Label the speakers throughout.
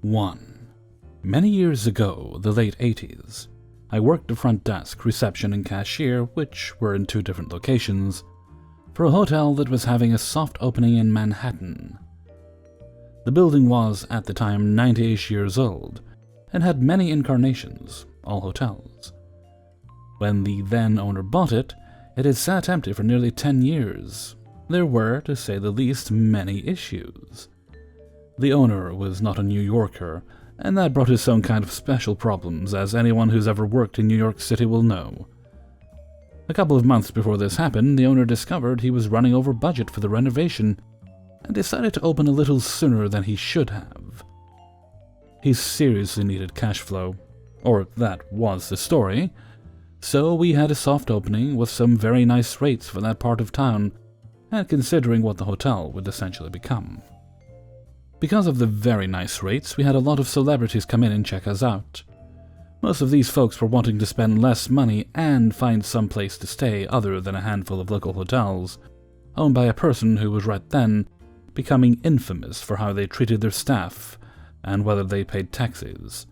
Speaker 1: 1. Many years ago, the late 80s, I worked the front desk, reception, and cashier, which were in 2 different locations, for a hotel that was having a soft opening in Manhattan. The building was, at the time, 98 years old, and had many incarnations, all hotels. When the then owner bought it, it had sat empty for nearly 10 years. There were, to say the least, many issues. The owner was not a New Yorker, and that brought its own kind of special problems, as anyone who's ever worked in New York City will know. A couple of months before this happened, the owner discovered he was running over budget for the renovation and decided to open a little sooner than he should have. He seriously needed cash flow, or that was the story, so we had a soft opening with some very nice rates for that part of town, and considering what the hotel would essentially become. Because of the very nice rates, we had a lot of celebrities come in and check us out. Most of these folks were wanting to spend less money and find some place to stay other than a handful of local hotels, owned by a person who was right then becoming infamous for how they treated their staff and whether they paid taxes.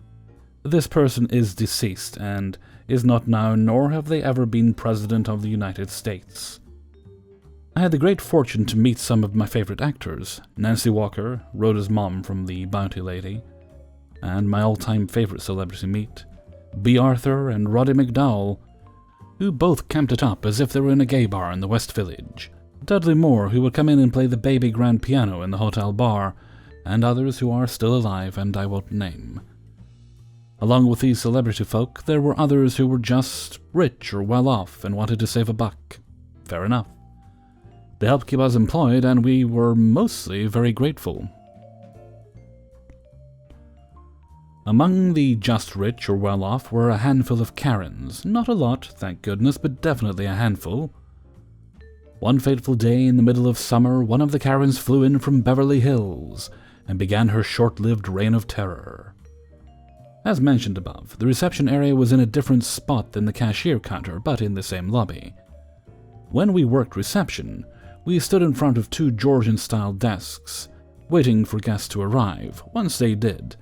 Speaker 1: This person is deceased and is not now, nor have they ever been President of the United States. I had the great fortune to meet some of my favorite actors, Nancy Walker, Rhoda's mom from The Bounty Lady, and my all-time favorite celebrity meet, B. Arthur and Roddy McDowell, who both camped it up as if they were in a gay bar in the West Village, Dudley Moore, who would come in and play the baby grand piano in the hotel bar, and others who are still alive and I won't name. Along with these celebrity folk, there were others who were just rich or well off and wanted to save a buck. Fair enough. They helped keep us employed, and we were mostly very grateful. Among the just rich or well-off were a handful of Karens. Not a lot, thank goodness, but definitely a handful. One fateful day in the middle of summer, one of the Karens flew in from Beverly Hills and began her short-lived reign of terror. As mentioned above, the reception area was in a different spot than the cashier counter, but in the same lobby. When we worked reception, we stood in front of 2 Georgian-style desks, waiting for guests to arrive. Once they did,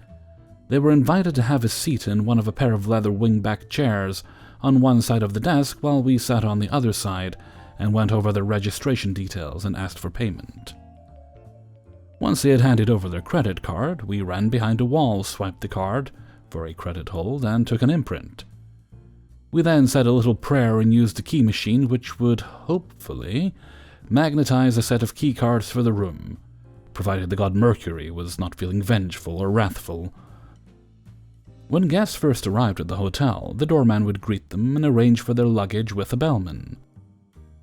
Speaker 1: they were invited to have a seat in one of a pair of leather wing-back chairs on one side of the desk while we sat on the other side and went over their registration details and asked for payment. Once they had handed over their credit card, we ran behind a wall, swiped the card for a credit hold, and took an imprint. We then said a little prayer and used a key machine which would, hopefully, magnetize a set of key cards for the room, provided the god Mercury was not feeling vengeful or wrathful. When guests first arrived at the hotel, the doorman would greet them and arrange for their luggage with a bellman.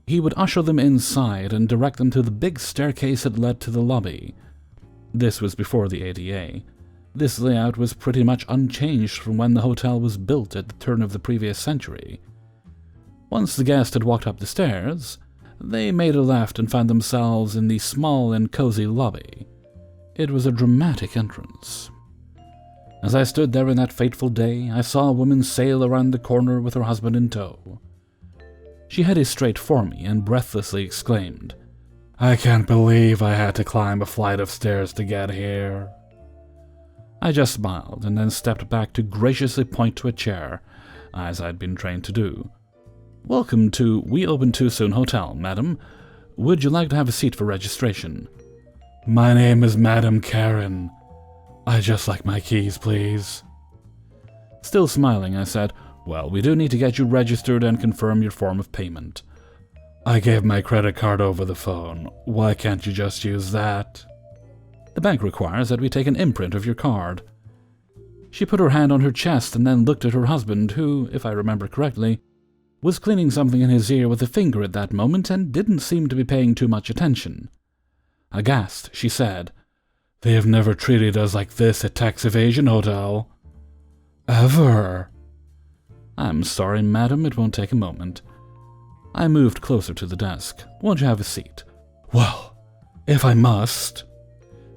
Speaker 1: He would usher them inside and direct them to the big staircase that led to the lobby. This was before the ADA. This layout was pretty much unchanged from when the hotel was built at the turn of the previous century. Once the guest had walked up the stairs, they made a left and found themselves in the small and cozy lobby. It was a dramatic entrance. As I stood there in that fateful day, I saw a woman sail around the corner with her husband in tow. She headed straight for me and breathlessly exclaimed, "I can't believe I had to climb a flight of stairs to get here." I just smiled and then stepped back to graciously point to a chair, as I'd been trained to do. "Welcome to We Open Too Soon Hotel, madam. Would you like to have a seat for registration?" "My name is Madam Karen. I'd just like my keys, please." Still smiling, I said, "Well, we do need to get you registered and confirm your form of payment." "I gave my credit card over the phone. Why can't you just use that?" "The bank requires that we take an imprint of your card." She put her hand on her chest and then looked at her husband, who, if I remember correctly, was cleaning something in his ear with a finger at that moment and didn't seem to be paying too much attention. Aghast, she said, "They have never treated us like this at Tax Evasion Hotel." "Ever?" "I'm sorry, madam, it won't take a moment." I moved closer to the desk. "Won't you have a seat?" "Well, if I must."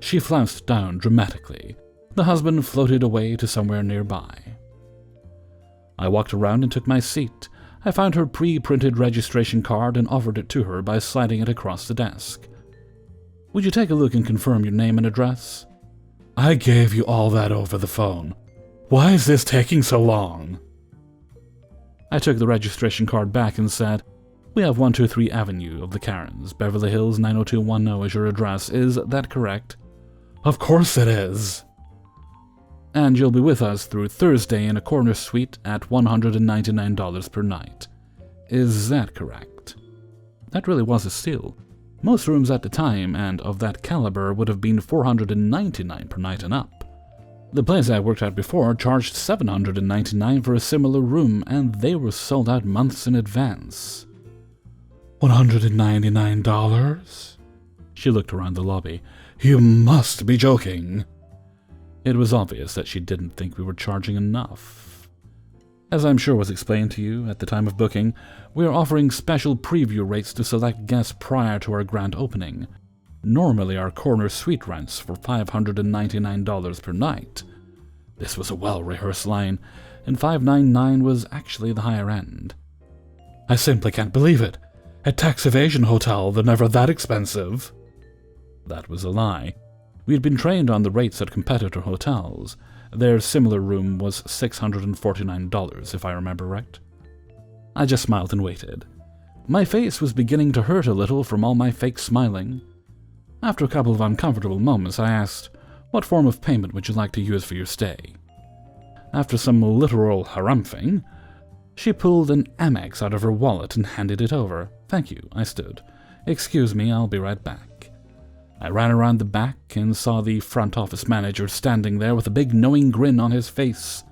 Speaker 1: She flounced down dramatically. The husband floated away to somewhere nearby. I walked around and took my seat. I found her pre-printed registration card and offered it to her by sliding it across the desk. "Would you take a look and confirm your name and address?" I gave you all that over the phone. Why is this taking so long? I took the registration card back and said, We have 123 Avenue of the Karens, Beverly Hills 90210 as your address. Is that correct? Of course it is. And you'll be with us through Thursday in a corner suite at $199 per night. Is that correct? That really was a steal. Most rooms at the time, and of that caliber, would have been $499 per night and up. The place I worked at before charged $799 for a similar room, and they were sold out months in advance. $199? She looked around the lobby. You must be joking. It was obvious that she didn't think we were charging enough. As I'm sure was explained to you at the time of booking, we are offering special preview rates to select guests prior to our grand opening. Normally our corner suite rents for $599 per night. This was a well-rehearsed line, and $599 was actually the higher end. I simply can't believe it. A tax evasion hotel, they're never that expensive. That was a lie. We had been trained on the rates at competitor hotels. Their similar room was $649, if I remember right. I just smiled and waited. My face was beginning to hurt a little from all my fake smiling. After a couple of uncomfortable moments, I asked, What form of payment would you like to use for your stay? After some literal harumphing, she pulled an Amex out of her wallet and handed it over. Thank you, I stood. Excuse me, I'll be right back. I ran around the back and saw the front office manager standing there with a big knowing grin on his face.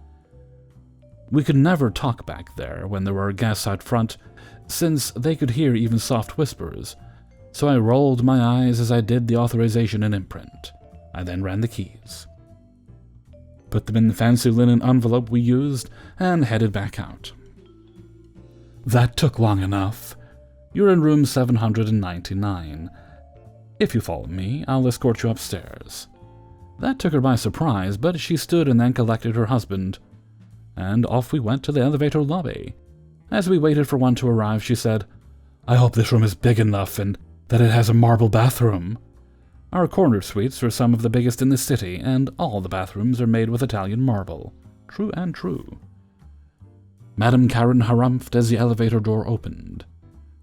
Speaker 1: We could never talk back there when there were guests out front, since they could hear even soft whispers, so I rolled my eyes as I did the authorization and imprint. I then ran the keys, put them in the fancy linen envelope we used, and headed back out. That took long enough. You're in room 799. If you follow me, I'll escort you upstairs. That took her by surprise, but she stood and then collected her husband, and off we went to the elevator lobby. As we waited for one to arrive, she said, I hope this room is big enough and that it has a marble bathroom. Our corner suites are some of the biggest in the city, and all the bathrooms are made with Italian marble. True and true. Madame Karen harumphed as the elevator door opened.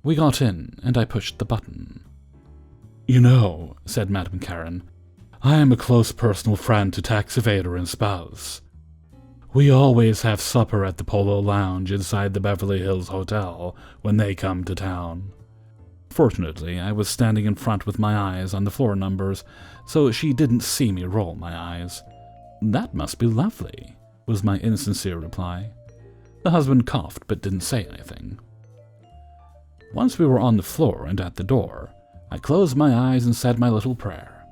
Speaker 1: We got in, and I pushed the button. You know, said Madame Karen, I am a close personal friend to tax evader and spouse. We always have supper at the Polo Lounge inside the Beverly Hills Hotel when they come to town. Fortunately, I was standing in front with my eyes on the floor numbers, so she didn't see me roll my eyes. That must be lovely, was my insincere reply. The husband coughed but didn't say anything. Once we were on the floor and at the door, I closed my eyes and said my little prayer.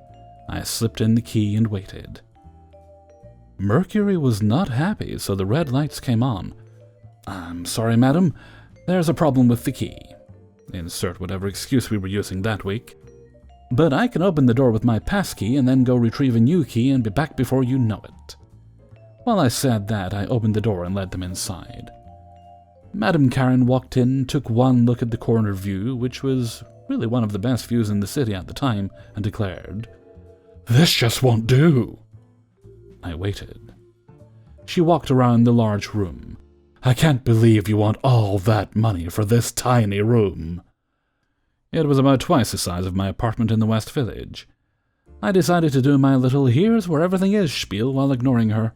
Speaker 1: I slipped in the key and waited. Mercury was not happy, so the red lights came on. I'm sorry, madam. There's a problem with the key. Insert whatever excuse we were using that week. But I can open the door with my passkey and then go retrieve a new key and be back before you know it. While I said that, I opened the door and led them inside. Madame Karen walked in, took one look at the corner view, which was really one of the best views in the city at the time, and declared, This just won't do. I waited. She walked around the large room. I can't believe you want all that money for this tiny room. It was about twice the size of my apartment in the West Village. I decided to do my little here's where everything is spiel while ignoring her.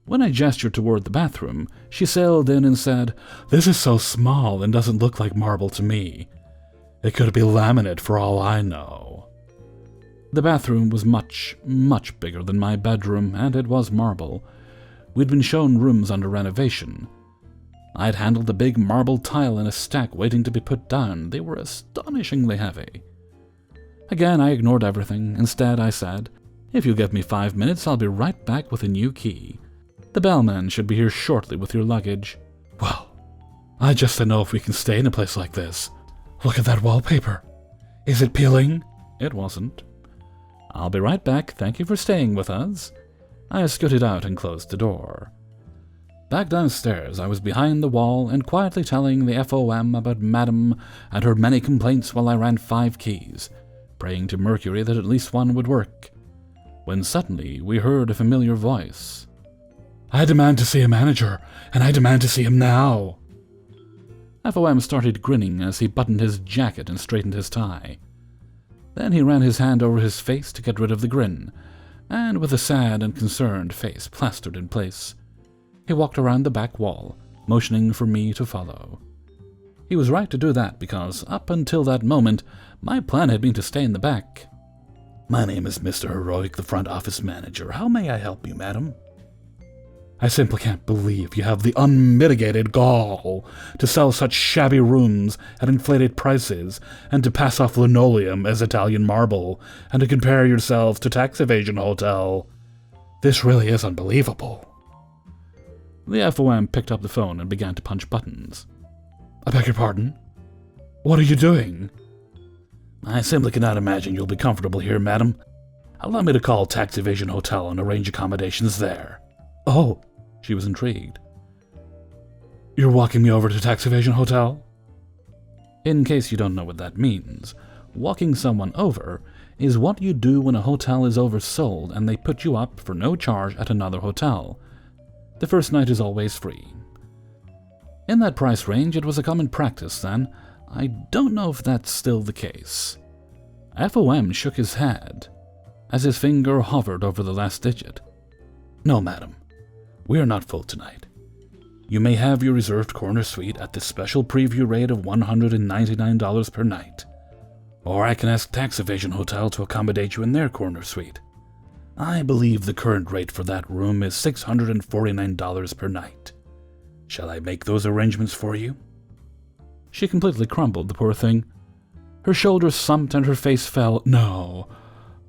Speaker 1: When I gestured toward the bathroom, she sailed in and said, This is so small and doesn't look like marble to me. It could be laminate for all I know. The bathroom was much, much bigger than my bedroom, and it was marble. We'd been shown rooms under renovation. I'd handled a big marble tile in a stack waiting to be put down. They were astonishingly heavy. Again, I ignored everything. Instead, I said, If you give me 5 minutes, I'll be right back with a new key. The bellman should be here shortly with your luggage. Well, I just don't know if we can stay in a place like this. Look at that wallpaper. Is it peeling? It wasn't. I'll be right back. Thank you for staying with us. I scooted out and closed the door. Back downstairs, I was behind the wall and quietly telling the FOM about Madame and her many complaints while I ran 5 keys, praying to Mercury that at least one would work. when suddenly we heard a familiar voice. "I demand to see a manager, and I demand to see him now." FOM started grinning as he buttoned his jacket and straightened his tie. Then he ran his hand over his face to get rid of the grin, and with a sad and concerned face plastered in place, he walked around the back wall, motioning for me to follow. He was right to do that because, up until that moment, my plan had been to stay in the back. "My name is Mr. Heroic, the front office manager. How may I help you, madam?" "I simply can't believe you have the unmitigated gall to sell such shabby rooms at inflated prices and to pass off linoleum as Italian marble and to compare yourselves to tax evasion hotel. This really is unbelievable." The FOM picked up the phone and began to punch buttons. "I beg your pardon? What are you doing?" "I simply cannot imagine you'll be comfortable here, madam. Allow me to call Tax Evasion Hotel and arrange accommodations there." "Oh," she was intrigued. "You're walking me over to Tax Evasion Hotel?" In case you don't know what that means, walking someone over is what you do when a hotel is oversold and they put you up for no charge at another hotel. The first night is always free. In that price range, it was a common practice then. I don't know if that's still the case. FOM shook his head as his finger hovered over the last digit. "No, madam. We are not full tonight. You may have your reserved corner suite at the special preview rate of $199 per night. Or I can ask Tax Evasion Hotel to accommodate you in their corner suite. I believe the current rate for that room is $649 per night. Shall I make those arrangements for you?" She completely crumbled, the poor thing. Her shoulders slumped and her face fell. "No,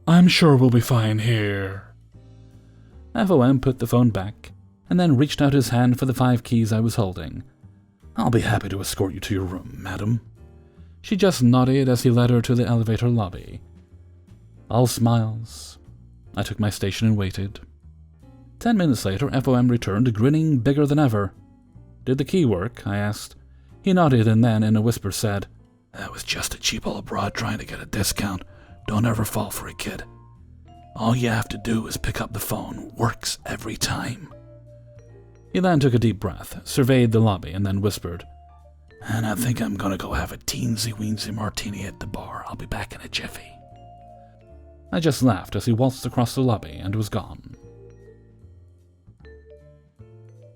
Speaker 1: I'm sure we'll be fine here." FOM put the phone back and then reached out his hand for the 5 keys I was holding. "I'll be happy to escort you to your room, madam." She just nodded as he led her to the elevator lobby. All smiles. I took my station and waited. 10 minutes later, FOM returned, grinning bigger than ever. "Did the key work?" I asked. He nodded and then, in a whisper, said, "That was just a cheap old broad trying to get a discount. Don't ever fall for it, kid. All you have to do is pick up the phone. Works every time." He then took a deep breath, surveyed the lobby, and then whispered, "And I think I'm gonna go have a teensy-weensy martini at the bar. I'll be back in a jiffy." I just laughed as he waltzed across the lobby and was gone.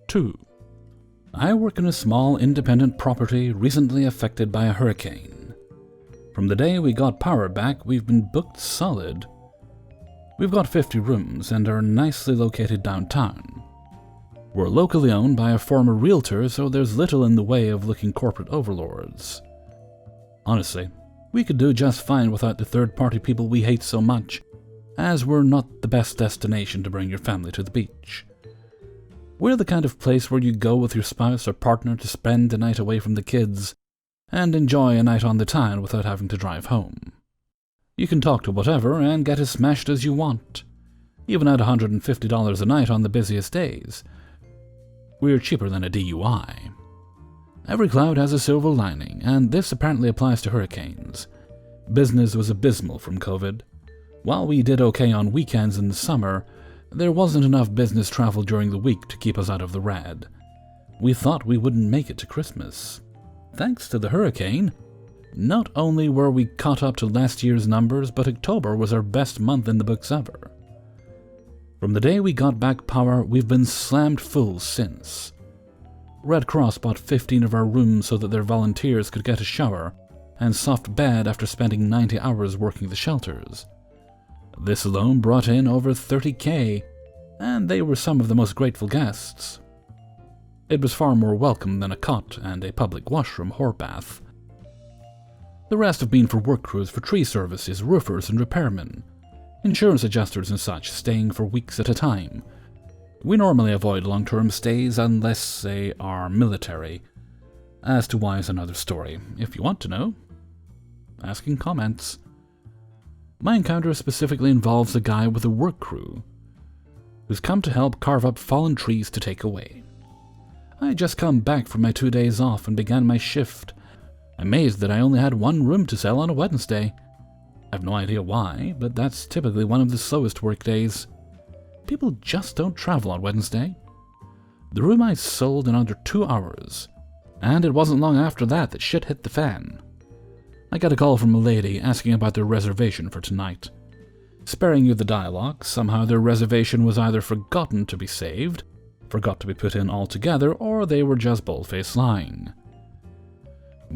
Speaker 1: 2. I work in a small independent property recently affected by a hurricane. From the day we got power back, we've been booked solid. We've got 50 rooms and are nicely located downtown. We're locally owned by a former realtor, so there's little in the way of looking corporate overlords. Honestly, we could do just fine without the third-party people we hate so much, as we're not the best destination to bring your family to the beach. We're the kind of place where you go with your spouse or partner to spend the night away from the kids and enjoy a night on the town without having to drive home. You can talk to whatever and get as smashed as you want, even at $150 a night on the busiest days. We're cheaper than a DUI. Every cloud has a silver lining, and this apparently applies to hurricanes. Business was abysmal from COVID. While we did okay on weekends in the summer, there wasn't enough business travel during the week to keep us out of the red. We thought we wouldn't make it to Christmas. Thanks to the hurricane, not only were we caught up to last year's numbers, but October was our best month in the books ever. From the day we got back power, we've been slammed full since. Red Cross bought 15 of our rooms so that their volunteers could get a shower and soft bed after spending 90 hours working the shelters. This alone brought in over $30,000, and they were some of the most grateful guests. It was far more welcome than a cot and a public washroom whore bath. The rest have been for work crews for tree services, roofers and repairmen, insurance adjusters and such, staying for weeks at a time. We normally avoid long-term stays unless they are military. As to why is another story, if you want to know. Asking comments. My encounter specifically involves a guy with a work crew who's come to help carve up fallen trees to take away. I had just come back from my 2 days off and began my shift, amazed that I only had 1 room to sell on a Wednesday. I've no idea why, but that's typically one of the slowest work days. People just don't travel on Wednesday. The room I sold in under 2 hours, and it wasn't long after that that shit hit the fan. I got a call from a lady asking about their reservation for tonight. Sparing you the dialogue, somehow their reservation was either forgotten to be saved, forgot to be put in altogether, or they were just bold-faced lying.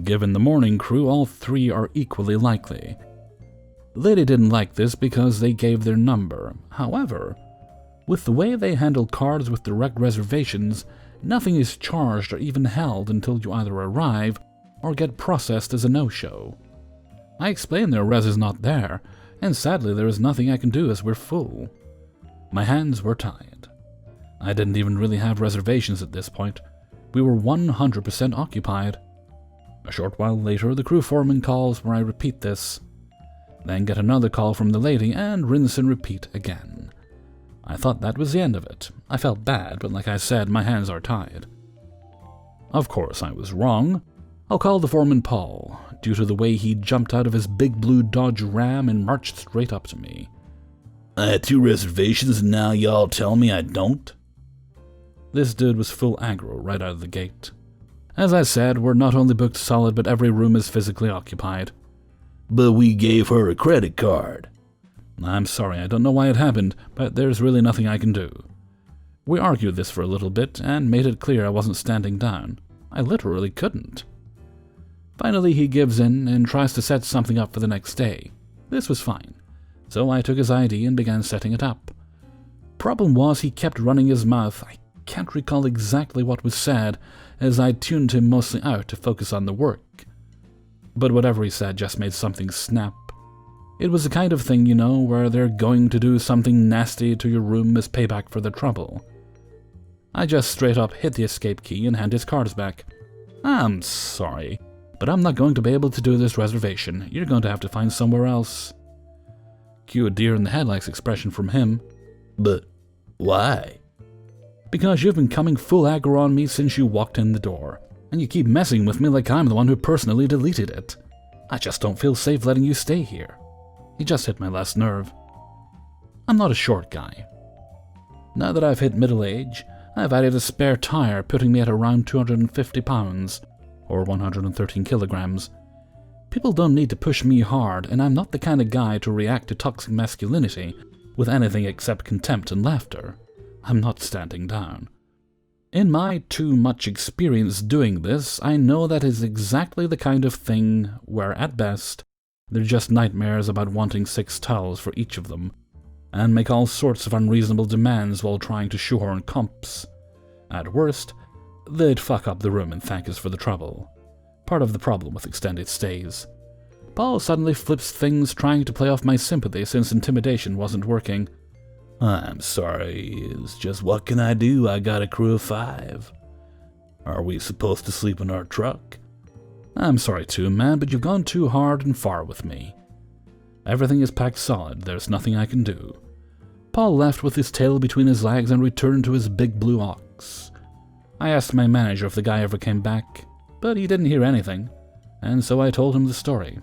Speaker 1: Given the morning crew, all three are equally likely. The lady didn't like this because they gave their number. However, with the way they handle cards with direct reservations, nothing is charged or even held until you either arrive or get processed as a no-show. I explained their res is not there, and sadly there is nothing I can do as we're full. My hands were tied. I didn't even really have reservations at this point. We were 100% occupied. A short while later, the crew foreman calls where I repeat this. Then get another call from the lady and rinse and repeat again. I thought that was the end of it. I felt bad, but like I said, my hands are tied. Of course, I was wrong. I'll call the foreman Paul, due to the way he jumped out of his big blue Dodge Ram and marched straight up to me. I had 2 reservations and now y'all tell me I don't? This dude was full aggro right out of the gate. As I said, we're not only booked solid, but every room is physically occupied. But we gave her a credit card. I'm sorry, I don't know why it happened, but there's really nothing I can do. We argued this for a little bit and made it clear I wasn't standing down. I literally couldn't. Finally, he gives in and tries to set something up for the next day. This was fine, so I took his ID and began setting it up. Problem was, he kept running his mouth. I can't recall exactly what was said, as I tuned him mostly out to focus on the work. But whatever he said just made something snap. It was the kind of thing, you know, where they're going to do something nasty to your room as payback for their trouble. I just straight up hit the escape key and hand his cards back. I'm sorry, but I'm not going to be able to do this reservation. You're going to have to find somewhere else. Cue a deer in the headlights expression from him. But why? Because you've been coming full aggro on me since you walked in the door, and you keep messing with me like I'm the one who personally deleted it. I just don't feel safe letting you stay here. He just hit my last nerve. I'm not a short guy. Now that I've hit middle age, I've added a spare tire, putting me at around 250 pounds, or 113 kilograms. People don't need to push me hard, and I'm not the kind of guy to react to toxic masculinity with anything except contempt and laughter. I'm not standing down. In my too much experience doing this, I know that is exactly the kind of thing where, at best, they're just nightmares about wanting 6 towels for each of them, and make all sorts of unreasonable demands while trying to shoehorn comps. At worst, they'd fuck up the room and thank us for the trouble. Part of the problem with extended stays. Paul suddenly flips things, trying to play off my sympathy since intimidation wasn't working. I'm sorry, it's just what can I do? I got a crew of 5. Are we supposed to sleep in our truck? I'm sorry too, man, but you've gone too hard and far with me. Everything is packed solid, there's nothing I can do. Paul left with his tail between his legs and returned to his big blue ox. I asked my manager if the guy ever came back, but he didn't hear anything, and so I told him the story.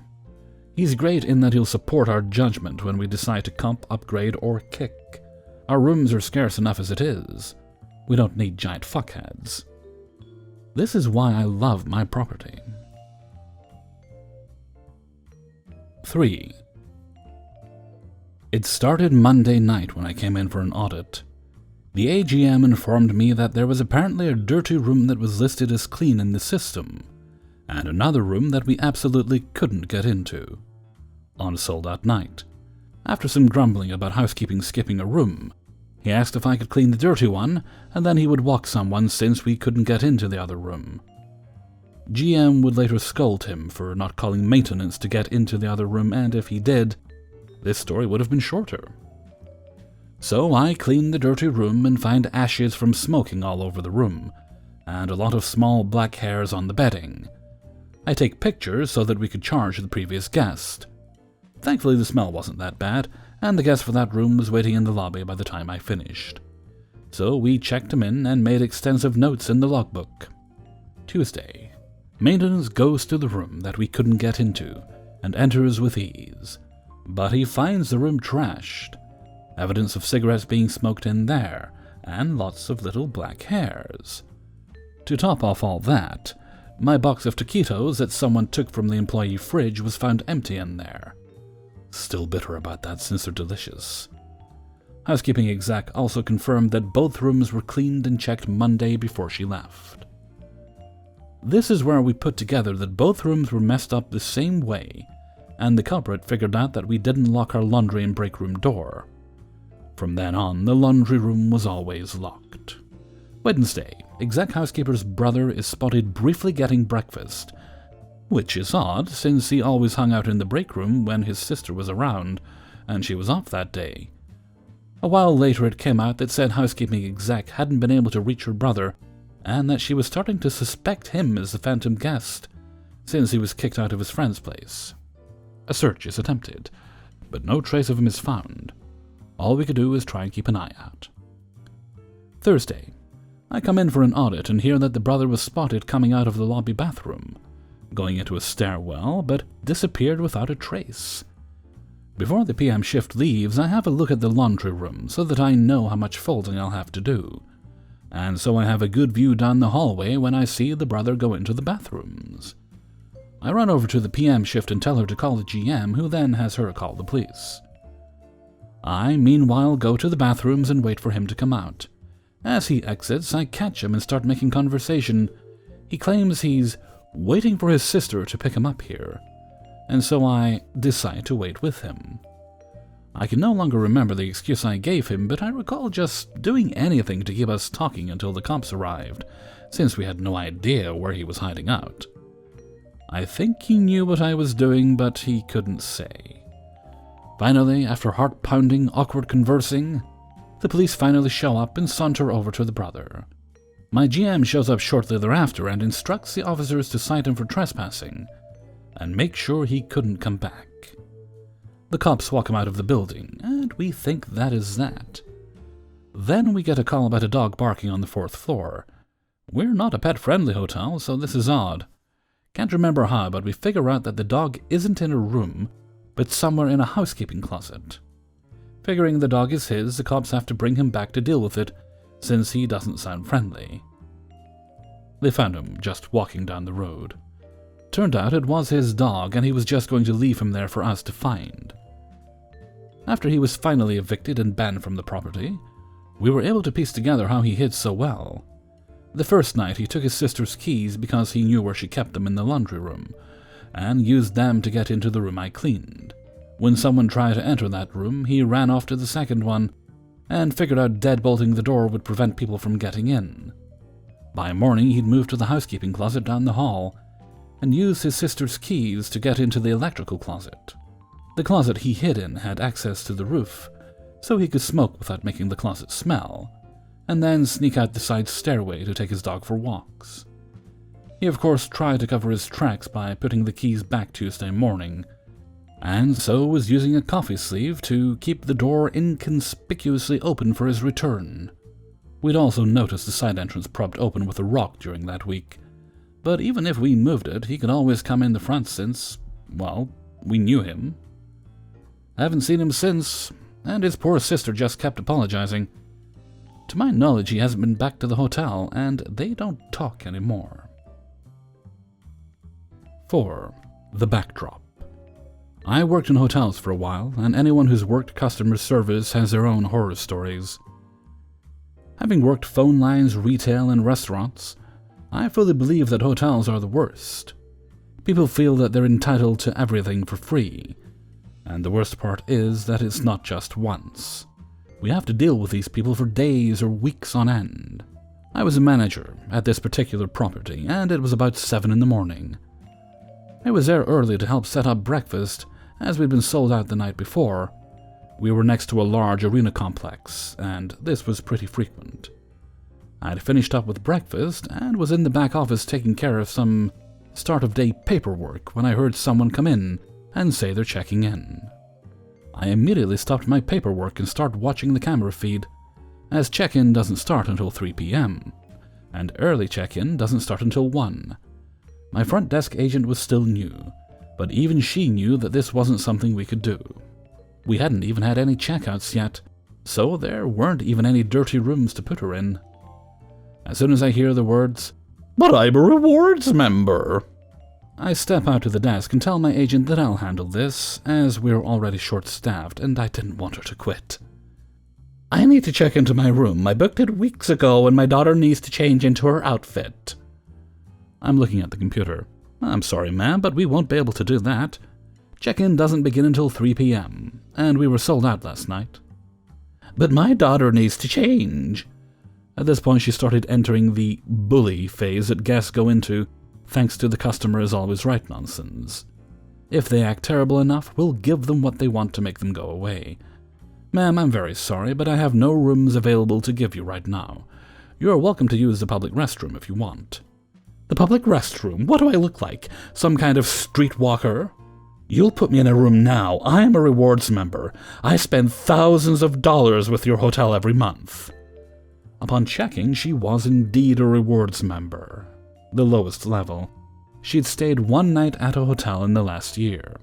Speaker 1: He's great in that he'll support our judgment when we decide to comp, upgrade, or kick. Our rooms are scarce enough as it is. We don't need giant fuckheads. This is why I love my property. 3. It started Monday night when I came in for an audit. The AGM informed me that there was apparently a dirty room that was listed as clean in the system, and another room that we absolutely couldn't get into. On a sold-out night. After some grumbling about housekeeping skipping a room, he asked if I could clean the dirty one, and then he would walk someone since we couldn't get into the other room. GM would later scold him for not calling maintenance to get into the other room, and if he did, this story would have been shorter. So I cleaned the dirty room and find ashes from smoking all over the room, and a lot of small black hairs on the bedding. I take pictures so that we could charge the previous guest. Thankfully the smell wasn't that bad, and the guest for that room was waiting in the lobby by the time I finished. So we checked him in and made extensive notes in the logbook. Tuesday. Maintenance goes to the room that we couldn't get into, and enters with ease. But he finds the room trashed, evidence of cigarettes being smoked in there, and lots of little black hairs. To top off all that, my box of taquitos that someone took from the employee fridge was found empty in there. Still bitter about that since they're delicious. Housekeeping exec also confirmed that both rooms were cleaned and checked Monday before she left. This is where we put together that both rooms were messed up the same way, and the culprit figured out that we didn't lock our laundry and break room door. From then on, the laundry room was always locked. Wednesday, exec housekeeper's brother is spotted briefly getting breakfast, which is odd since he always hung out in the break room when his sister was around, and she was off that day. A while later it came out that said housekeeping exec hadn't been able to reach her brother, and that she was starting to suspect him as the phantom guest, since he was kicked out of his friend's place. A search is attempted, but no trace of him is found. All we could do is try and keep an eye out. Thursday, I come in for an audit and hear that the brother was spotted coming out of the lobby bathroom, going into a stairwell, but disappeared without a trace. Before the PM shift leaves, I have a look at the laundry room so that I know how much folding I'll have to do, and so I have a good view down the hallway when I see the brother go into the bathrooms. I run over to the PM shift and tell her to call the GM, who then has her call the police. I, meanwhile, go to the bathrooms and wait for him to come out. As he exits, I catch him and start making conversation. He claims he's waiting for his sister to pick him up here, and so I decide to wait with him. I can no longer remember the excuse I gave him, but I recall just doing anything to keep us talking until the cops arrived, since we had no idea where he was hiding out. I think he knew what I was doing, but he couldn't say. Finally, after heart-pounding, awkward conversing, the police finally show up and saunter over to the brother. My GM shows up shortly thereafter and instructs the officers to cite him for trespassing and make sure he couldn't come back. The cops walk him out of the building, and we think that is that. Then we get a call about a dog barking on the 4th floor. We're not a pet-friendly hotel, so this is odd. Can't remember how, but we figure out that the dog isn't in a room, but somewhere in a housekeeping closet. Figuring the dog is his, the cops have to bring him back to deal with it, since he doesn't sound friendly. They found him just walking down the road. Turned out it was his dog, and he was just going to leave him there for us to find. After he was finally evicted and banned from the property, we were able to piece together how he hid so well. The first night he took his sister's keys because he knew where she kept them in the laundry room, and used them to get into the room I cleaned. When someone tried to enter that room, he ran off to the second one, and figured out deadbolting the door would prevent people from getting in. By morning he'd moved to the housekeeping closet down the hall, and used his sister's keys to get into the electrical closet. The closet he hid in had access to the roof, so he could smoke without making the closet smell, and then sneak out the side stairway to take his dog for walks. He of course tried to cover his tracks by putting the keys back Tuesday morning, and so was using a coffee sleeve to keep the door inconspicuously open for his return. We'd also noticed the side entrance propped open with a rock during that week, but even if we moved it, he could always come in the front since, well, we knew him. I haven't seen him since, and his poor sister just kept apologizing. To my knowledge, he hasn't been back to the hotel, and they don't talk anymore. 4. The backdrop. I worked in hotels for a while, and anyone who's worked customer service has their own horror stories. Having worked phone lines, retail, and restaurants, I fully believe that hotels are the worst. People feel that they're entitled to everything for free, and the worst part is that it's not just once. We have to deal with these people for days or weeks on end. I was a manager at this particular property, and it was about 7 in the morning. I was there early to help set up breakfast, as we'd been sold out the night before. We were next to a large arena complex, and this was pretty frequent. I'd finished up with breakfast and was in the back office taking care of some start-of-day paperwork when I heard someone come in and say they're checking in. I immediately stopped my paperwork and started watching the camera feed, as check-in doesn't start until 3 p.m., and early check-in doesn't start until 1. My front desk agent was still new, but even she knew that this wasn't something we could do. We hadn't even had any checkouts yet, so there weren't even any dirty rooms to put her in. As soon as I hear the words, "But I'm a rewards member," I step out to the desk and tell my agent that I'll handle this, as we're already short-staffed and I didn't want her to quit. "I need to check into my room. I booked it weeks ago and my daughter needs to change into her outfit." I'm looking at the computer. "I'm sorry, ma'am, but we won't be able to do that. Check-in doesn't begin until 3 p.m., and we were sold out last night." "But my daughter needs to change." At this point, she started entering the bully phase that guests go into, thanks to the customer is always right nonsense. If they act terrible enough, we'll give them what they want to make them go away. "Ma'am, I'm very sorry, but I have no rooms available to give you right now. You are welcome to use the public restroom if you want." "The public restroom? What do I look like? Some kind of streetwalker?" "You'll put me in a room now. I am a rewards member. I spend thousands of dollars with your hotel every month." Upon checking, she was indeed a rewards member. The lowest level. She'd stayed one night at a hotel in the last year.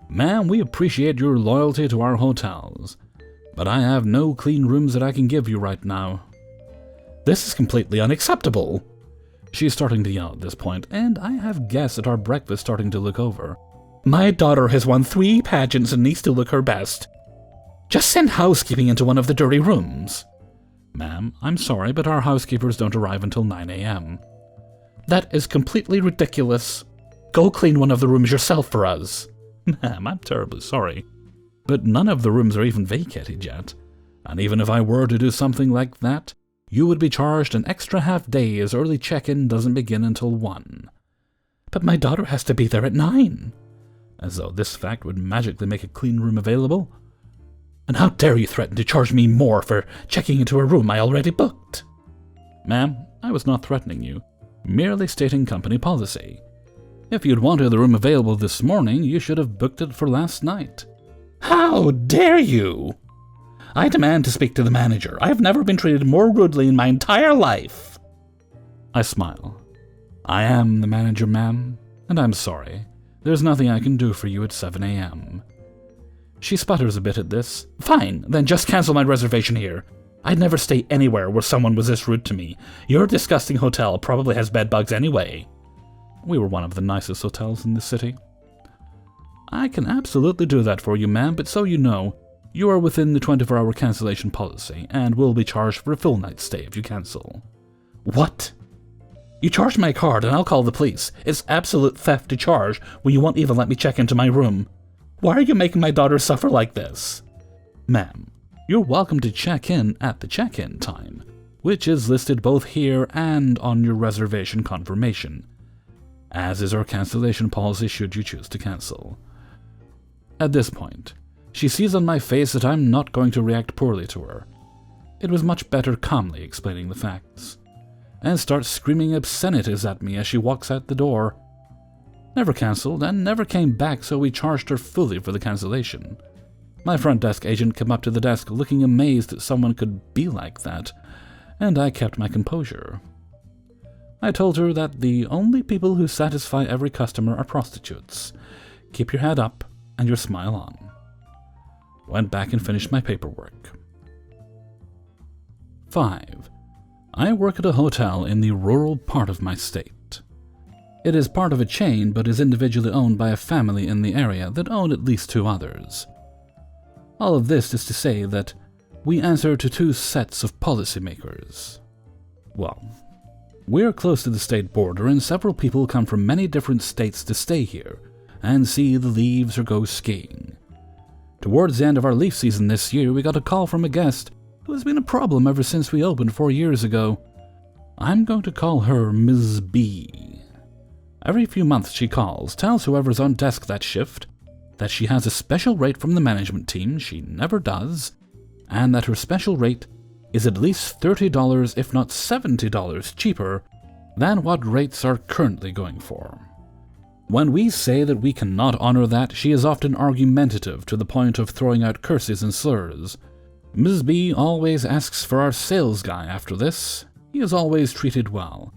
Speaker 1: "Ma'am, we appreciate your loyalty to our hotels, but I have no clean rooms that I can give you right now." "This is completely unacceptable." She's starting to yell at this point, and I have guests at our breakfast starting to look over. "My daughter has won 3 pageants and needs to look her best. Just send housekeeping into one of the dirty rooms." "Ma'am, I'm sorry, but our housekeepers don't arrive until 9 a.m. "That is completely ridiculous. Go clean one of the rooms yourself for us." "Ma'am, I'm terribly sorry, but none of the rooms are even vacated yet, and even if I were to do something like that, you would be charged an extra half day as early check-in doesn't begin until 1. "But my daughter has to be there at 9. As though this fact would magically make a clean room available. "And how dare you threaten to charge me more for checking into a room I already booked?" "Ma'am, I was not threatening you, merely stating company policy. If you'd wanted the room available this morning, you should have booked it for last night." "How dare you!" "I demand to speak to the manager. I have never been treated more rudely in my entire life." I smile. "I am the manager, ma'am, and I'm sorry. There's nothing I can do for you at 7 a.m. She sputters a bit at this. "Fine, then just cancel my reservation here. I'd never stay anywhere where someone was this rude to me. Your disgusting hotel probably has bed bugs anyway." We were one of the nicest hotels in the city. "I can absolutely do that for you, ma'am, but so you know, you are within the 24-hour cancellation policy, and will be charged for a full night's stay if you cancel." "What? You charged my card and I'll call the police. It's absolute theft to charge when you won't even let me check into my room. Why are you making my daughter suffer like this?" "Ma'am, you're welcome to check in at the check-in time, which is listed both here and on your reservation confirmation, as is our cancellation policy should you choose to cancel." At this point, she sees on my face that I'm not going to react poorly to her. It was much better calmly explaining the facts, and starts screaming obscenities at me as she walks out the door. Never cancelled and never came back, so we charged her fully for the cancellation. My front desk agent came up to the desk looking amazed that someone could be like that, and I kept my composure. I told her that the only people who satisfy every customer are prostitutes. Keep your head up and your smile on. Went back and finished my paperwork. 5. I work at a hotel in the rural part of my state. It is part of a chain, but is individually owned by a family in the area that own at least 2 others. All of this is to say that we answer to 2 sets of policymakers. Well, we're close to the state border, and several people come from many different states to stay here and see the leaves or go skiing. Towards the end of our leaf season this year, we got a call from a guest who has been a problem ever since we opened 4 years ago. I'm going to call her Ms. B. Every few months she calls, tells whoever's on desk that shift that she has a special rate from the management team she never does, and that her special rate is at least $30 if not $70 cheaper than what rates are currently going for. When we say that we cannot honor that, she is often argumentative to the point of throwing out curses and slurs. Ms. B always asks for our sales guy after this. He is always treated well,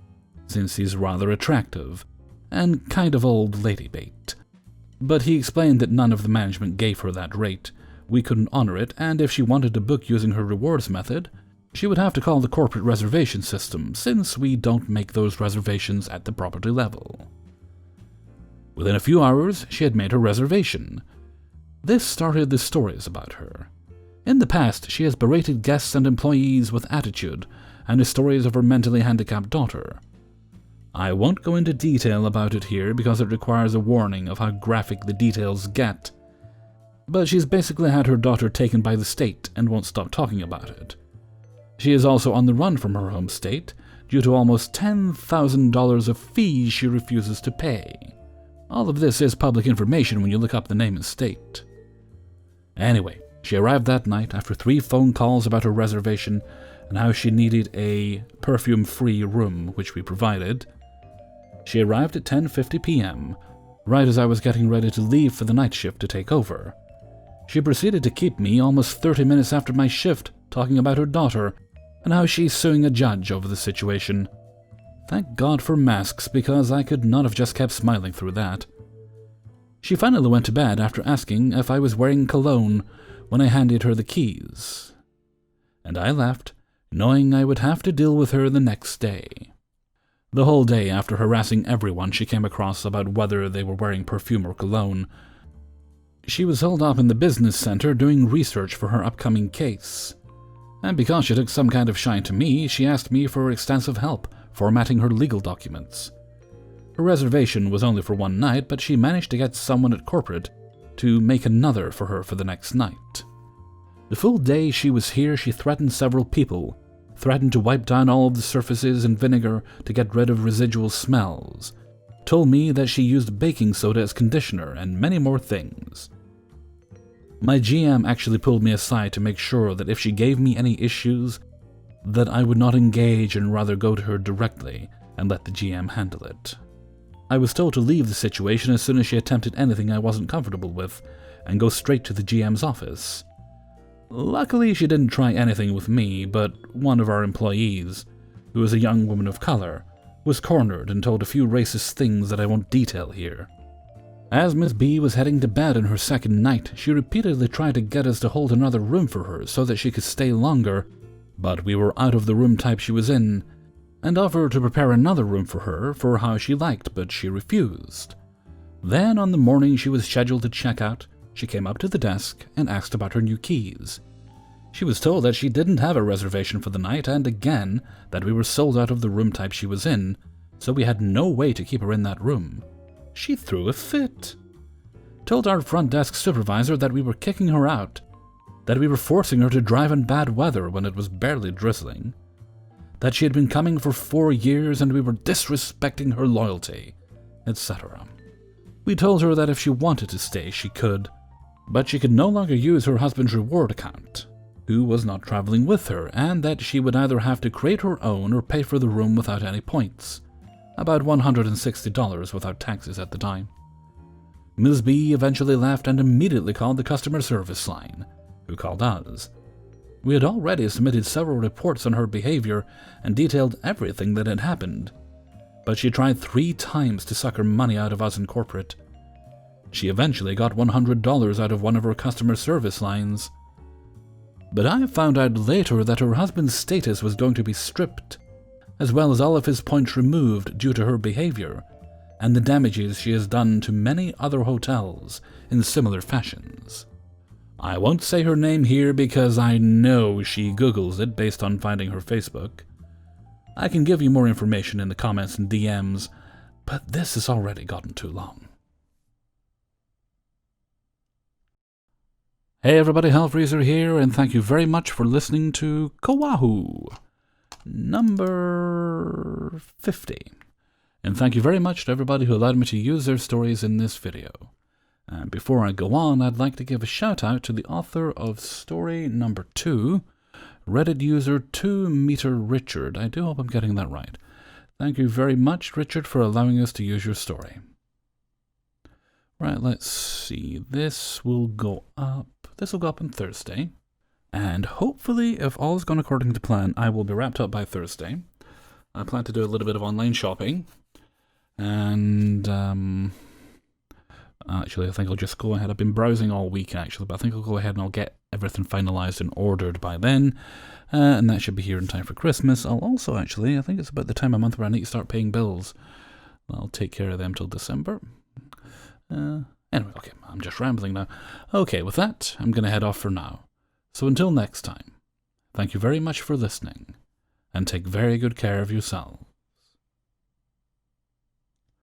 Speaker 1: since he's rather attractive and kind of old lady bait. But he explained that none of the management gave her that rate, we couldn't honor it, and if she wanted to book using her rewards method, she would have to call the corporate reservation system, since we don't make those reservations at the property level. Within a few hours, she had made her reservation. This started the stories about her. In the past, she has berated guests and employees with attitude, and the stories of her mentally handicapped daughter. I won't go into detail about it here because it requires a warning of how graphic the details get, but she's basically had her daughter taken by the state and won't stop talking about it. She is also on the run from her home state due to almost $10,000 of fees she refuses to pay. All of this is public information when you look up the name and state. Anyway, she arrived that night after 3 phone calls about her reservation and how she needed a perfume-free room, which we provided. She arrived at 10:50 p.m., right as I was getting ready to leave for the night shift to take over. She proceeded to keep me almost 30 minutes after my shift, talking about her daughter and how she's suing a judge over the situation. Thank God for masks, because I could not have just kept smiling through that. She finally went to bed after asking if I was wearing cologne when I handed her the keys. And I left, knowing I would have to deal with her the next day. The whole day after harassing everyone she came across about whether they were wearing perfume or cologne, she was held up in the business center doing research for her upcoming case. And because she took some kind of shine to me, she asked me for extensive help formatting her legal documents. Her reservation was only for one night, but she managed to get someone at corporate to make another for her for the next night. The full day she was here, she threatened several people, threatened to wipe down all of the surfaces in vinegar to get rid of residual smells, told me that she used baking soda as conditioner, and many more things. My GM actually pulled me aside to make sure that if she gave me any issues, that I would not engage and rather go to her directly and let the GM handle it. I was told to leave the situation as soon as she attempted anything I wasn't comfortable with, and go straight to the GM's office. Luckily, she didn't try anything with me, but one of our employees, who is a young woman of color, was cornered and told a few racist things that I won't detail here. As Miss B was heading to bed on her second night, she repeatedly tried to get us to hold another room for her so that she could stay longer, but we were out of the room type she was in, and offered to prepare another room for her for how she liked, but she refused. Then, on the morning she was scheduled to check out, she came up to the desk and asked about her new keys. She was told that she didn't have a reservation for the night, and again, that we were sold out of the room type she was in, so we had no way to keep her in that room. She threw a fit. Told our front desk supervisor that we were kicking her out, that we were forcing her to drive in bad weather when it was barely drizzling, that she had been coming for 4 years and we were disrespecting her loyalty, etc. We told her that if she wanted to stay, she could, but she could no longer use her husband's reward account, who was not traveling with her, and that she would either have to create her own or pay for the room without any points, about $160 without taxes at the time. Ms. B eventually left and immediately called the customer service line, who called us. We had already submitted several reports on her behavior and detailed everything that had happened, but she tried 3 times to suck her money out of us in corporate. She eventually got $100 out of one of her customer service lines. But I found out later that her husband's status was going to be stripped, as well as all of his points removed due to her behavior, and the damages she has done to many other hotels in similar fashions. I won't say her name here because I know she Googles it based on finding her Facebook. I can give you more information in the comments and DMs, but this has already gotten too long. Hey everybody, Hellfreezer here, and thank you very much for listening to Coahw, number 50. And thank you very much to everybody who allowed me to use their stories in this video. And before I go on, I'd like to give a shout out to the author of story number 2, Reddit user 2Meter Richard. I do hope I'm getting that right. Thank you very much, Richard, for allowing us to use your story. Right, let's see. This will go up on Thursday. And hopefully, if all is going according to plan, I will be wrapped up by Thursday. I plan to do a little bit of online shopping. And Actually, I think I'll just go ahead. I've been browsing all week, actually, but I think I'll go ahead and I'll get everything finalised and ordered by then. And that should be here in time for Christmas. I'll also, actually, I think it's about the time of month where I need to start paying bills. I'll take care of them till December. Anyway, okay, I'm just rambling now. Okay, with that, I'm going to head off for now. So until next time, thank you very much for listening, and take very good care of yourselves.